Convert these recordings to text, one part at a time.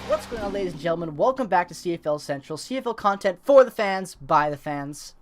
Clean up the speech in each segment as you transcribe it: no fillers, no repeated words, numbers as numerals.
What's going on, ladies and gentlemen? Welcome back to CFL Central. CFL content for the fans, by the fans.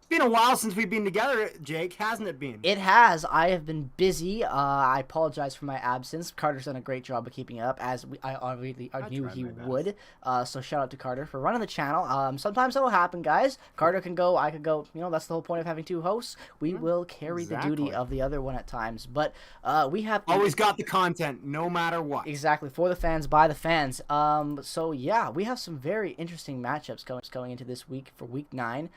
It's been a while since we've been together, Jake, hasn't it been? It has. I have been busy. I apologize for my absence. Carter's done a great job of keeping up, as I already knew he would. So shout out to Carter for running the channel. Sometimes that'll happen, guys. Carter can go, I could go. You know, that's the whole point of having two hosts. We will carry the duty of the other one at times. But we have always got the content, no matter what. Exactly, for the fans, by the fans. So yeah, we have some very interesting matchups going into this week for Week 9.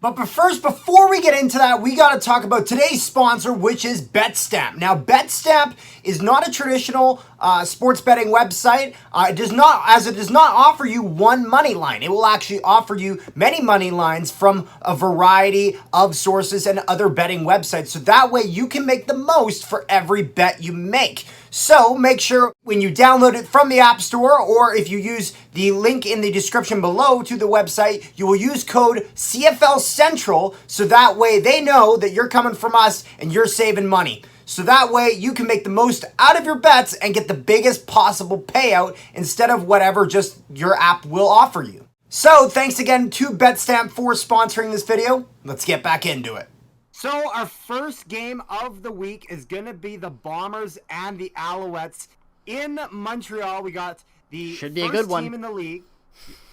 But first, before we get into that, we got to talk about today's sponsor, which is BetStamp. Now, BetStamp is not a traditional sports betting website. It does not offer you one money line. It will actually offer you many money lines from a variety of sources and other betting websites. So that way you can make the most for every bet you make. So make sure when you download it from the App Store, or if you use the link in the description below to the website, you will use code CFL Central, so that way they know that you're coming from us and you're saving money. So that way you can make the most out of your bets and get the biggest possible payout instead of whatever just your app will offer you. So thanks again to BetStamp for sponsoring this video. Let's get back into it. So our first game of the week is going to be the Bombers and the Alouettes in Montreal. We got the Should be a good one. Team in the league,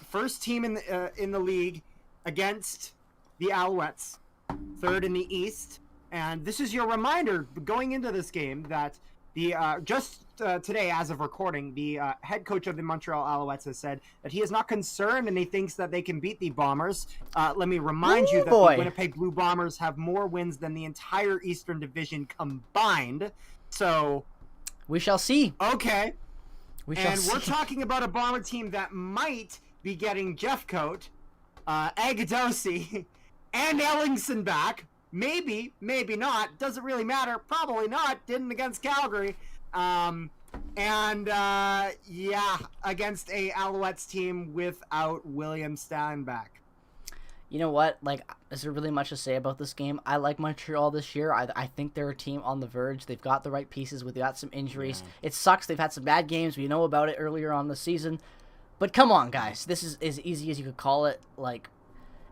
first team in the league against the Alouettes, third in the East. And this is your reminder going into this game that the today, as of recording, the head coach of the Montreal Alouettes has said that he is not concerned and he thinks that they can beat the Bombers. Let me remind you that the Winnipeg Blue Bombers have more wins than the entire Eastern Division combined. So we shall see. Okay. We shall see. We're talking about a Bomber team that might be getting Jeffcoat, Agadosi, and Ellingson back. Maybe, maybe not. Doesn't really matter. Probably not. Didn't against Calgary. Yeah, against a Alouettes team without William Steinbach. You know what? Like, is there really much to say about this game? I like Montreal this year. I think they're a team on the verge. They've got the right pieces. We've got some injuries. Yeah. It sucks. They've had some bad games. We know about it earlier on the season. But come on, guys. This is as easy as you could call it. Like,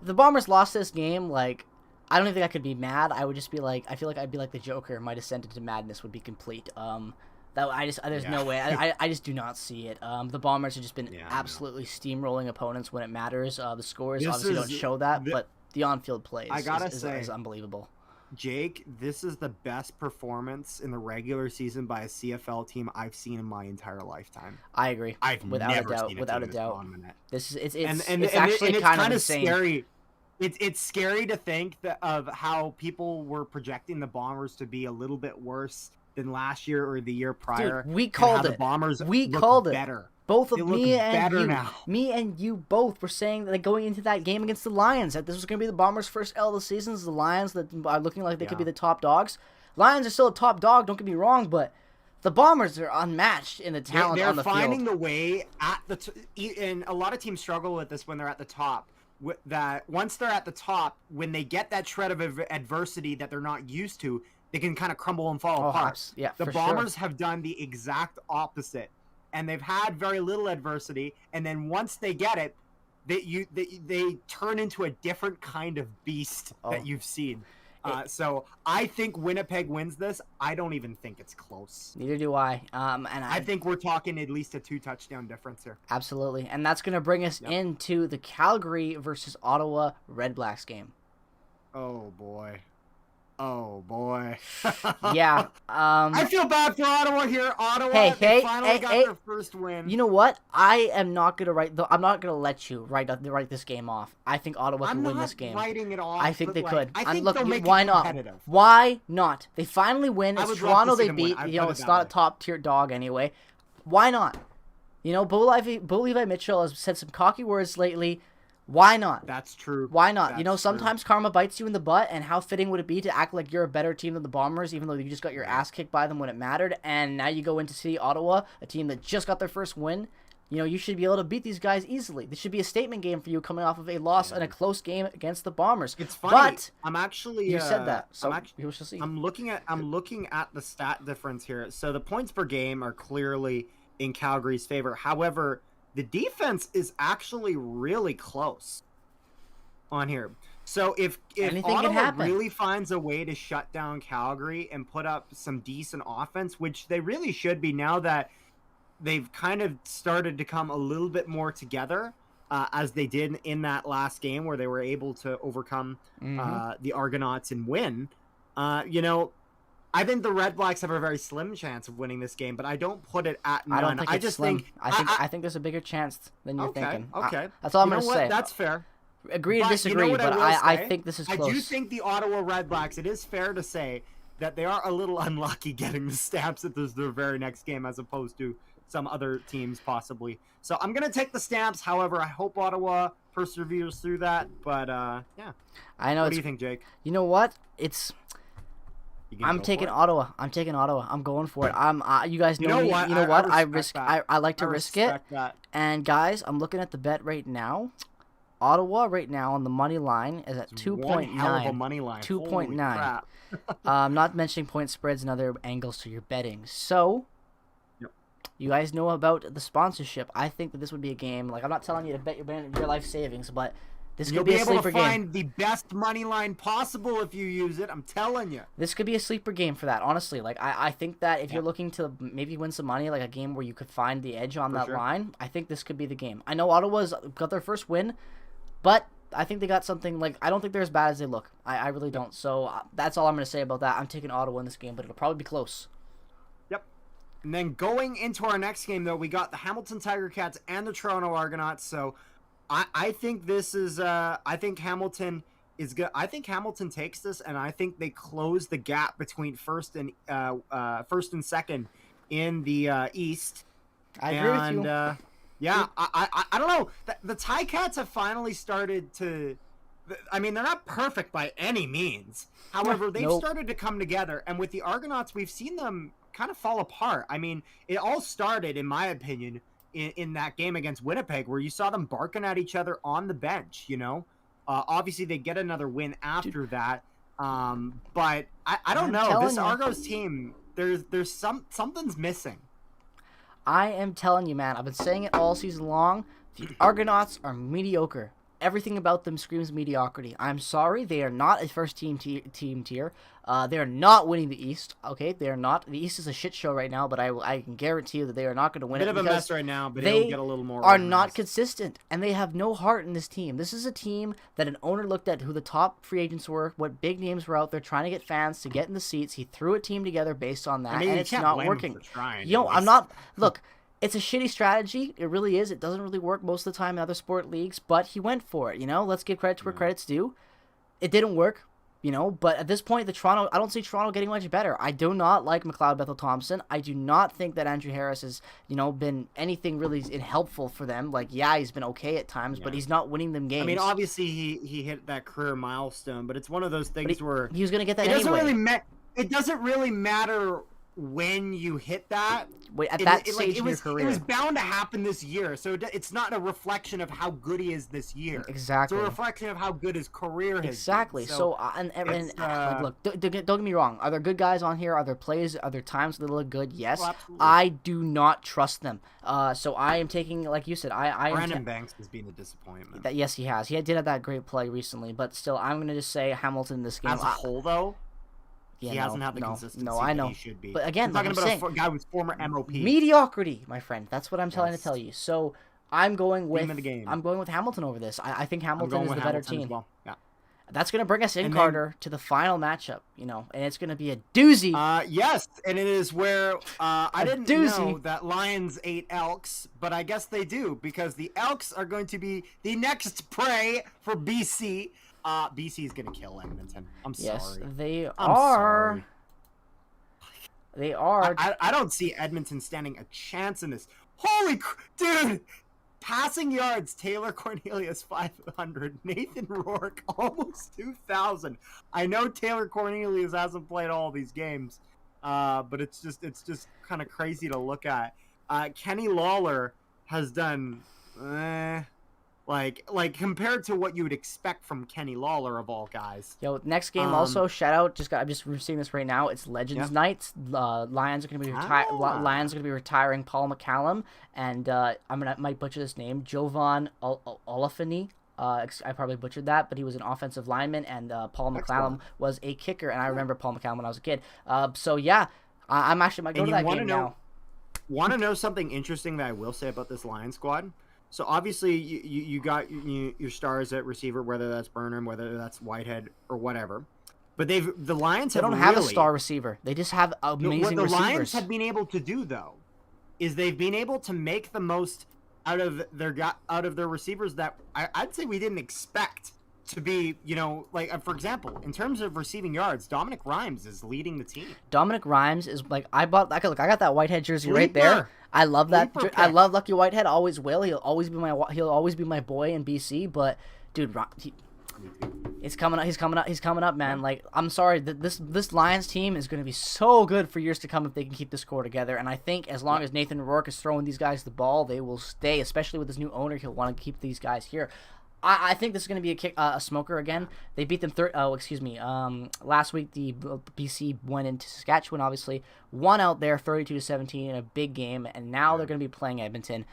if the Bombers lost this game, like, I don't even think I could be mad. I would just be like, I feel like I'd be like the Joker. My descent into madness would be complete. There's no way. I just do not see it. The Bombers have just been absolutely steamrolling opponents when it matters. The scores obviously don't show that, but the on-field play is unbelievable. Jake, this is the best performance in the regular season by a CFL team I've seen in my entire lifetime. I agree. Without a doubt. This is it's actually kind of insane. Scary. It's scary to think of how people were projecting the Bombers to be a little bit worse than last year or the year prior. Dude, we called it. The Bombers called it. Better. Both of me and you both were saying that going into that game against the Lions, that this was going to be the Bombers' first L of the season. The Lions that are looking like they could be the top dogs. Lions are still a top dog, don't get me wrong, but the Bombers are unmatched in the talent on the field. They're finding the way at and a lot of teams struggle with this when they're at the top. That once they're at the top, when they get that shred of adversity that they're not used to, they can kind of crumble and fall apart. Yeah, the Bombers have done the exact opposite, and they've had very little adversity, and then once they get it, they turn into a different kind of beast that you've seen. So I think Winnipeg wins this. I don't even think it's close. Neither do I. I think we're talking at least a 2-touchdown difference here. Absolutely. And that's going to bring us into the Calgary versus Ottawa Red Blacks game. Oh, boy. Oh, boy. Yeah. I feel bad for Ottawa here. Ottawa finally got their first win. You know what? I am not going to I'm not going to let you write this game off. I think Ottawa can win this game. I'm not writing it off. I think they could. I think look, they'll make why it not? competitive. Why not? They finally win. It's Toronto they beat. It's not a top-tier dog anyway. Why not? Bo Levi Mitchell has said some cocky words lately. Why not? That's true. Why not? Sometimes karma bites you in the butt, and how fitting would it be to act like you're a better team than the Bombers, even though you just got your ass kicked by them when it mattered, and now you go in to see Ottawa, a team that just got their first win. You should be able to beat these guys easily. This should be a statement game for you coming off of a loss and a close game against the Bombers. It's funny. But I'm actually you said that, so we shall see. I'm looking at the stat difference here. So the points per game are clearly in Calgary's favor. However, the defense is actually really close on here. So if Ottawa really finds a way to shut down Calgary and put up some decent offense, which they really should be now that they've kind of started to come a little bit more together, as they did in that last game where they were able to overcome the Argonauts and win. I think the Red Blacks have a very slim chance of winning this game, but I don't put it at none. I don't think it's slim. I think there's a bigger chance than you're thinking. Okay. That's all I'm going to say. That's fair. Agree to disagree, but I think this is close. I do think the Ottawa Red Blacks, it is fair to say that they are a little unlucky getting the Stamps at their very next game as opposed to some other teams possibly. So I'm going to take the Stamps. However, I hope Ottawa perseveres through that. But, yeah. I know. What do you think, Jake? You know what? I'm taking Ottawa. I'm taking Ottawa. I'm going for it. You guys know me. What? You know what? I like to risk it. That. And guys, I'm looking at the bet right now. Ottawa right now on the money line is at 2.9. Hell of a money line. 2.9. I'm not mentioning point spreads and other angles to your betting. So, you guys know about the sponsorship. I think that this would be a game. Like, I'm not telling you to bet your life savings, but this could be a sleeper game. You'll be able to find the best money line possible if you use it. I'm telling you. This could be a sleeper game for that, honestly. Like, I think that if you're looking to maybe win some money, like a game where you could find the edge on that line, I think this could be the game. I know Ottawa's got their first win, but I think they got something, like, I don't think they're as bad as they look. I really don't. So that's all I'm going to say about that. I'm taking Ottawa in this game, but it'll probably be close. Yep. And then going into our next game, though, we got the Hamilton Tiger Cats and the Toronto Argonauts. So I think this is, I think Hamilton is good. I think Hamilton takes this, and I think they close the gap between first and second in the East. I agree with you. Yeah, I don't know. The Ticats have finally started to... I mean, they're not perfect by any means. However, they've started to come together. And with the Argonauts, we've seen them kind of fall apart. I mean, it all started, in my opinion, in that game against Winnipeg, where you saw them barking at each other on the bench, Obviously, they get another win after that. But I don't know. This Argos team, there's something's missing. I am telling you, man. I've been saying it all season long. The Argonauts are mediocre. Everything about them screams mediocrity. I'm sorry. They are not a first team tier. They are not winning the East. Okay, they are not. The East is a shit show right now, but I can guarantee you that they are not going to win it. Bit of a mess right now, but they it'll get a little more are organized. not consistent, and they have no heart in this team. This is a team that an owner looked at who the top free agents were, what big names were out there trying to get fans to get in the seats. He threw a team together based on that, and it's not working. I'm not. Look. It's a shitty strategy. It really is. It doesn't really work most of the time in other sport leagues, but he went for it, Let's give credit to where credit's due. It didn't work, but at this point, I don't see Toronto getting much better. I do not like McLeod Bethel-Thompson. I do not think that Andrew Harris has, been anything really helpful for them. Like, he's been okay at times, but he's not winning them games. I mean, obviously, he hit that career milestone, but it's one of those things where... He was going to get that anyway. It doesn't really matter when you hit that. At that stage in your career. It was bound to happen this year, so it's not a reflection of how good he is this year. Exactly. It's a reflection of how good his career has been. Exactly. So look, don't get me wrong. Are there good guys on here? Are there plays? Are there times that look good? Yes. Oh, absolutely. I do not trust them. So I am taking, like you said, Brandon Banks has been a disappointment. Yes, he has. He did have that great play recently, but still, I'm going to just say Hamilton in this game. As a whole, though, he hasn't had the consistency I know. he should be. But again, I'm talking about a guy who's former MOP. Mediocrity, my friend. That's what I'm trying to tell you. So I'm going with Hamilton over this. I think Hamilton is the better team. Well. Yeah. That's going to bring us in, Carter, to the final matchup, and it's going to be a doozy. Yes, and it is where I didn't know that Lions ate Elks, but I guess they do, because the Elks are going to be the next prey for BC. BC is going to kill Edmonton. I'm sorry. Yes, they are. Sorry. They are. I don't see Edmonton standing a chance in this. Holy dude! Passing yards, Taylor Cornelius 500, Nathan Rourke almost 2,000. I know Taylor Cornelius hasn't played all these games, but it's just kind of crazy to look at. Kenny Lawler has done, like compared to what you would expect from Kenny Lawler of all guys. Yo, next game also, shout out. I'm just seeing this right now. It's Legends Yep. Nights. Lions are gonna be Lions are gonna be retiring Paul McCallum, and might butcher this name, Jovan Olafini. I probably butchered that, but he was an offensive lineman, and Paul McCallum was a kicker, and I remember Paul McCallum when I was a kid. So yeah, I'm actually might go to that game now. Want to know something interesting that I will say about this Lions squad? So obviously you got your stars at receiver, whether that's Burnham, whether that's Whitehead or whatever. But the Lions don't have a star receiver. They just have amazing receivers. What the receivers. Lions have been able to do though is they've been able to make the most out of their receivers that I'd say we didn't expect to be, like for example, in terms of receiving yards, Dominic Rhymes is leading the team. Dominic Rhymes is like I got that Whitehead jersey right there. I love that. I love Lucky Whitehead. Always will. He'll always be my boy in BC. But dude, it's coming up. He's coming up, man. Like I'm sorry that this Lions team is going to be so good for years to come if they can keep this core together. And I think as long as Nathan Rourke is throwing these guys the ball, they will stay. Especially with this new owner, he'll want to keep these guys here. I think this is going to be a smoker again. They beat them last week the BC went into Saskatchewan, obviously. Won out there 32-17 in a big game, and now they're going to be playing Edmonton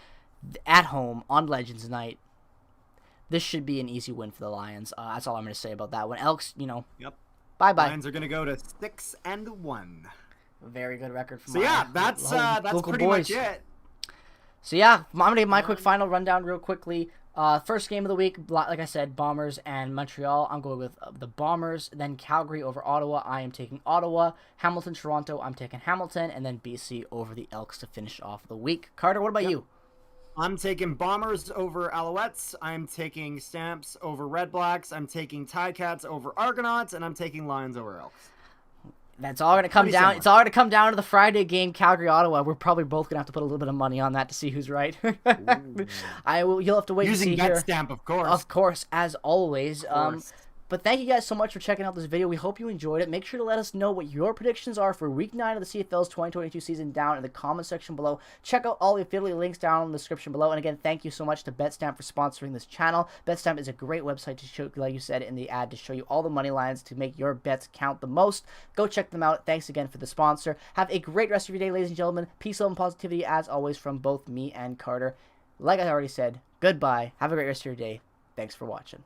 at home on Legends Night. This should be an easy win for the Lions. That's all I'm going to say about that one. Elks, Yep. Bye-bye. Lions are going to go to 6-1. Very good record for that's pretty much it. So yeah, I'm going to give my quick final rundown real quickly. First game of the week, like I said, Bombers and Montreal. I'm going with the Bombers. Then Calgary over Ottawa. I am taking Ottawa. Hamilton, Toronto. I'm taking Hamilton. And then BC over the Elks to finish off the week. Carter, what about you? I'm taking Bombers over Alouettes. I'm taking Stamps over Red Blacks. I'm taking Ticats over Argonauts. And I'm taking Lions over Elks. That's all going to come down. It's all going to come down to the Friday game, Calgary, Ottawa. We're probably both going to have to put a little bit of money on that to see who's right. You'll have to wait using and see here. Using BetStamp, of course. Of course, as always. But thank you guys so much for checking out this video. We hope you enjoyed it. Make sure to let us know what your predictions are for Week 9 of the CFL's 2022 season down in the comment section below. Check out all the affiliate links down in the description below. And again, thank you so much to BetStamp for sponsoring this channel. BetStamp is a great website to show, like you said in the ad, to show you all the money lines to make your bets count the most. Go check them out. Thanks again for the sponsor. Have a great rest of your day, ladies and gentlemen. Peace, love, and positivity as always from both me and Carter. Like I already said, goodbye. Have a great rest of your day. Thanks for watching.